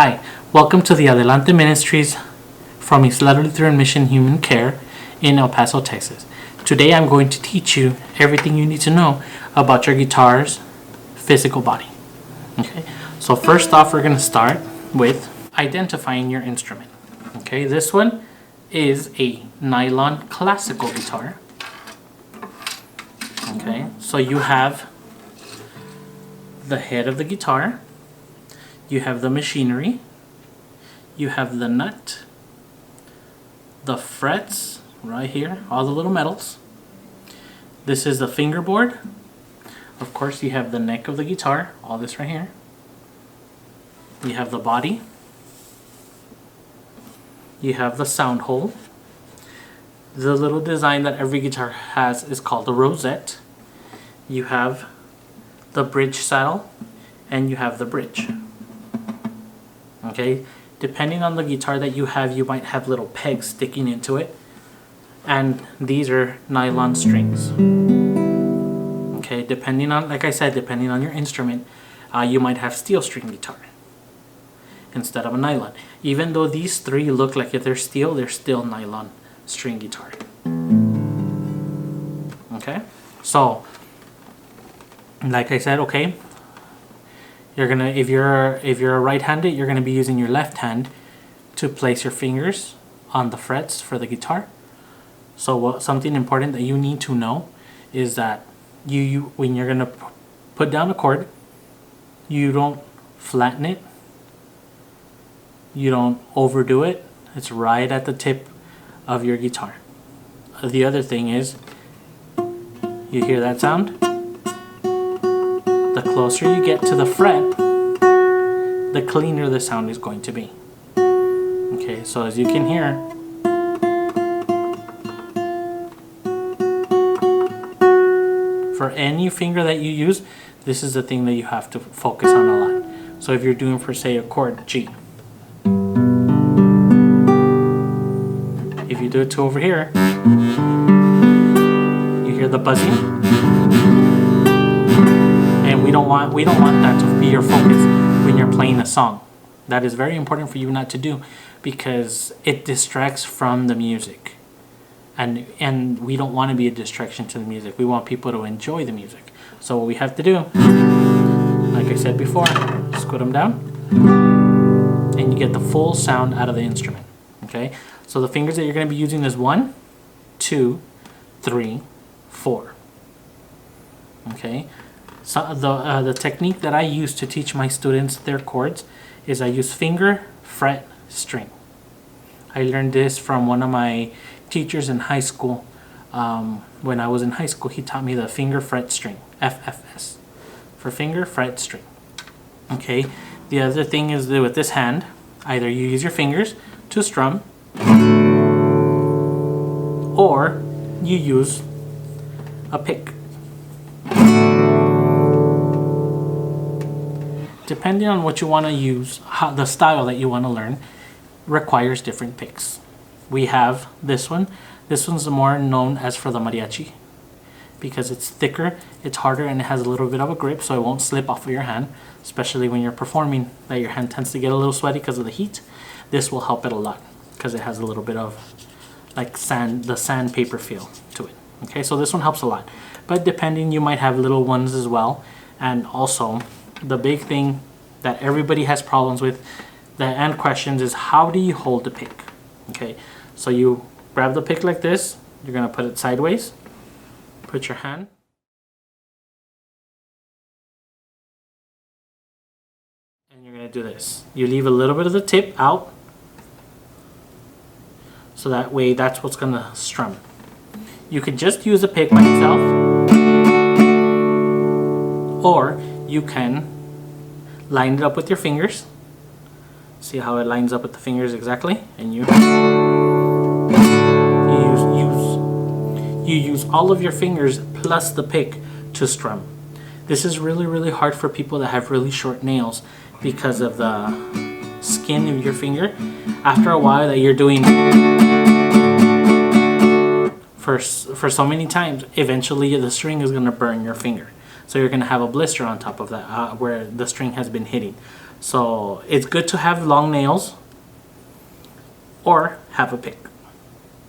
Hi, welcome to the Adelante Ministries from Isla Lutheran Mission Human Care in El Paso, Texas. Today I'm going to teach you everything you need to know about your guitar's physical body. Okay, so first off we're going to start with identifying your instrument. Okay, this one is a nylon classical guitar. Okay, so you have the head of the guitar, you have the machinery, you have the nut, the frets right here, all the little metals. This is the fingerboard. Of course, you have the neck of the guitar, all this right here. You have the body. You have the sound hole. The little design that every guitar has is called a rosette. You have the bridge saddle, and you have the bridge. Okay, depending on the guitar that you have, you might have little pegs sticking into it, and these are nylon strings. Okay, depending on, like I said, depending on your instrument, you might have steel string guitar instead of a nylon. Even though these three look like if they're still nylon string guitar. Okay, so like I said, okay, you're gonna, if you're a right-handed, you're gonna be using your left hand to place your fingers on the frets for the guitar. So something important that you need to know is that you when you're gonna put down a chord, you don't flatten it, you don't overdo it. It's right at the tip of your guitar. The other thing is, you hear that sound? The closer you get to the fret, the cleaner the sound is going to be. Okay, so as you can hear, for any finger that you use, this is the thing that you have to focus on a lot. So if you're doing, for say, a chord G, if you do it to over here, you hear the buzzing. And we don't want that to be your focus when you're playing a song. That is very important for you not to do, because it distracts from the music. And we don't want to be a distraction to the music. We want people to enjoy the music. So what we have to do, like I said before, squid them down, and you get the full sound out of the instrument. Okay? So the fingers that you're going to be using is 1, 2, 3, 4. Okay? So the technique that I use to teach my students their chords is I use finger, fret, string. I learned this from one of my teachers in high school. When I was in high school, he taught me the finger, fret, string, FFS, for finger, fret, string. Okay. The other thing is that with this hand, either you use your fingers to strum, or you use a pick. Depending on what you want to use, the style that you want to learn requires different picks. We have this one. This one's more known as for the mariachi because it's thicker, it's harder, and it has a little bit of a grip, so it won't slip off of your hand, especially when you're performing, that your hand tends to get a little sweaty because of the heat. This will help it a lot because it has a little bit of like the sandpaper feel to it. Okay, so this one helps a lot. But depending, you might have little ones as well. And also, the big thing that everybody has problems with and questions is, how do you hold the pick? Okay, so you grab the pick like this, you're going to put it sideways, put your hand, and you're going to do this. You leave a little bit of the tip out, so that way that's what's going to strum. You can just use the pick by itself, or you can line it up with your fingers. See how it lines up with the fingers exactly, and you use all of your fingers plus the pick to strum. This is really hard for people that have really short nails because of the skin of your finger. After a while that you're doing for so many times, eventually the string is going to burn your finger. So you're going to have a blister on top of that where the string has been hitting. So it's good to have long nails or have a pick.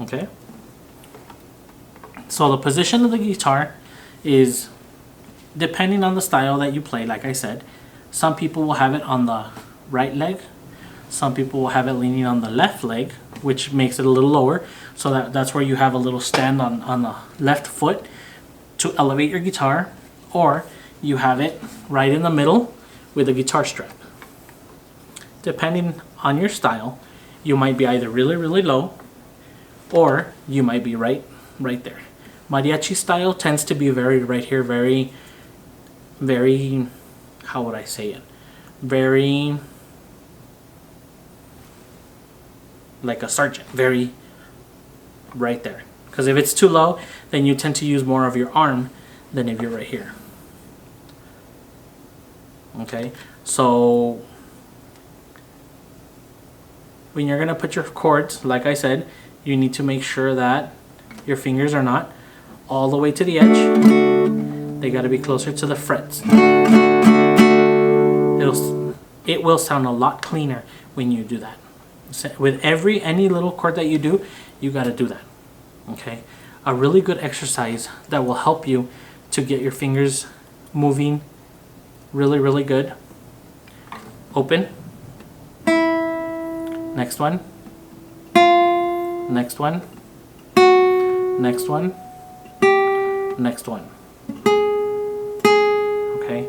Okay? So the position of the guitar is depending on the style that you play, like I said. Some people will have it on the right leg. Some people will have it leaning on the left leg, which makes it a little lower. So that's where you have a little stand on the left foot to elevate your guitar. Or you have it right in the middle with a guitar strap. Depending on your style, you might be either really, really low, or you might be right there. Mariachi style tends to be very right here, very, very, how would I say it? Very like a sergeant, very right there. Because if it's too low, then you tend to use more of your arm than if you're right here. Okay, so when you're gonna put your chords, like I said, you need to make sure that your fingers are not all the way to the edge. They gotta be closer to the frets. It will sound a lot cleaner when you do that. With any little chord that you do, you gotta do that. Okay, a really good exercise that will help you to get your fingers moving really, really good. Open. Next one. Next one. Next one. Next one. Okay.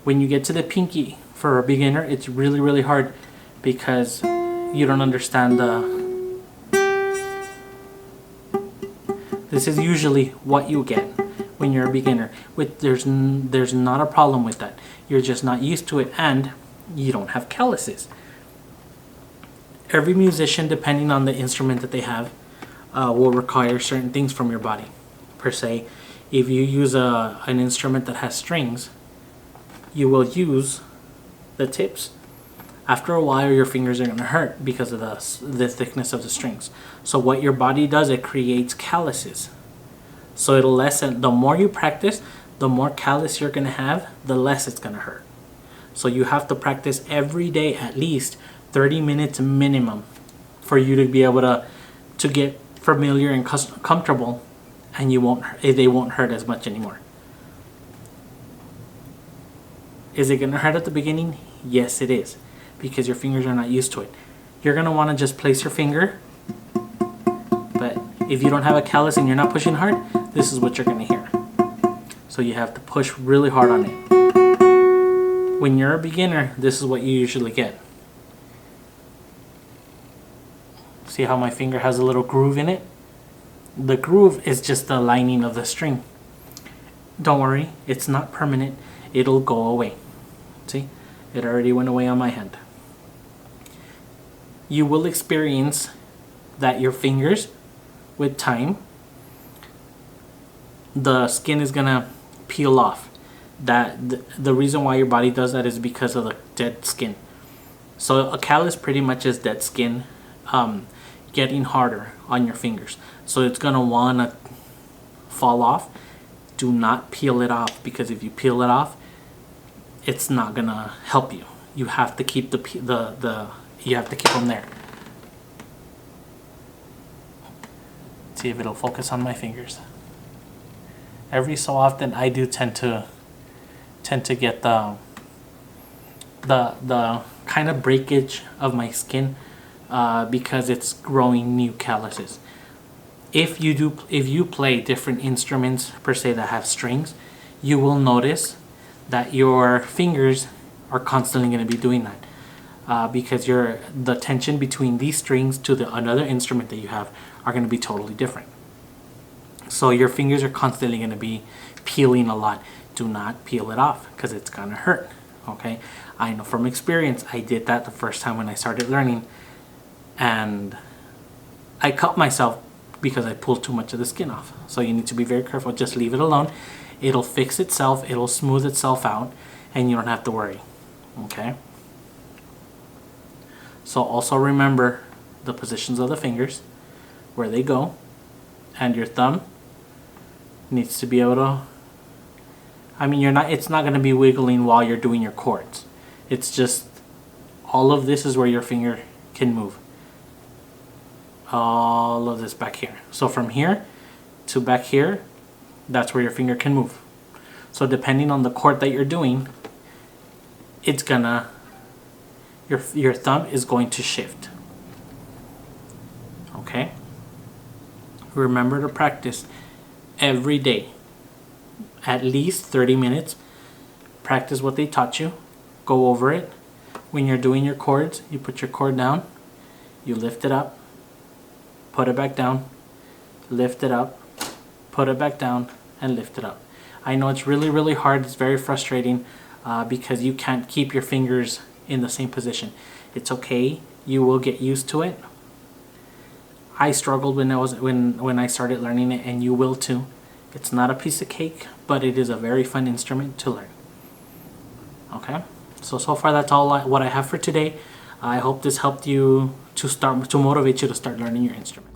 When you get to the pinky for a beginner, it's really, really hard because you don't understand this is usually what you get when you're a beginner. There's not a problem with that. You're just not used to it, and you don't have calluses. Every musician, depending on the instrument that they have, will require certain things from your body. Per se, if you use an instrument that has strings, you will use the tips. After a while, your fingers are going to hurt because of the thickness of the strings. So what your body does, it creates calluses. So it'll lessen. The more you practice, the more callus you're going to have, the less it's going to hurt. So you have to practice every day at least 30 minutes minimum for you to be able to get familiar and comfortable, and they won't hurt as much anymore. Is it going to hurt at the beginning? Yes, it is, because your fingers are not used to it. You're going to want to just place your finger, but if you don't have a callus and you're not pushing hard, this is what you're going to hear. So you have to push really hard on it. When you're a beginner, this is what you usually get. See how my finger has a little groove in it? The groove is just the lining of the string. Don't worry, it's not permanent. It'll go away. See? It already went away on my hand. You will experience that your fingers, with time, the skin is gonna peel off. The reason why your body does that is because of the dead skin. So a callus pretty much is dead skin getting harder on your fingers. So it's gonna wanna fall off. Do not peel it off, because if you peel it off, it's not gonna help you. You have to keep you have to keep them there. See if it'll focus on my fingers. Every so often, I do tend to get the kind of breakage of my skin because it's growing new calluses. If you play different instruments per se that have strings, you will notice that your fingers are constantly going to be doing that because the tension between these strings to another instrument that you have are going to be totally different. So your fingers are constantly going to be peeling a lot. Do not peel it off because it's going to hurt. Okay, I know from experience. I did that the first time when I started learning, and I cut myself because I pulled too much of the skin off. So you need to be very careful. Just leave it alone. It'll fix itself. It'll smooth itself out, and you don't have to worry. Okay. So also remember the positions of the fingers, where they go, and your thumb needs to be able to, it's not going to be wiggling while you're doing your chords. It's just all of this is where your finger can move. All of this back here. So from here to back here, that's where your finger can move. So depending on the chord that you're doing, it's gonna, your thumb is going to shift. Okay? Remember to practice every day. At least 30 minutes. Practice what they taught you. Go over it. When you're doing your chords, you put your chord down, you lift it up, put it back down, lift it up, put it back down, and lift it up. I know it's really, really hard. It's very frustrating because you can't keep your fingers in the same position. It's okay. You will get used to it. I struggled when I started learning it, and you will too. It's not a piece of cake, but it is a very fun instrument to learn. Okay? So far that's all what I have for today. I hope this helped you to motivate you to start learning your instrument.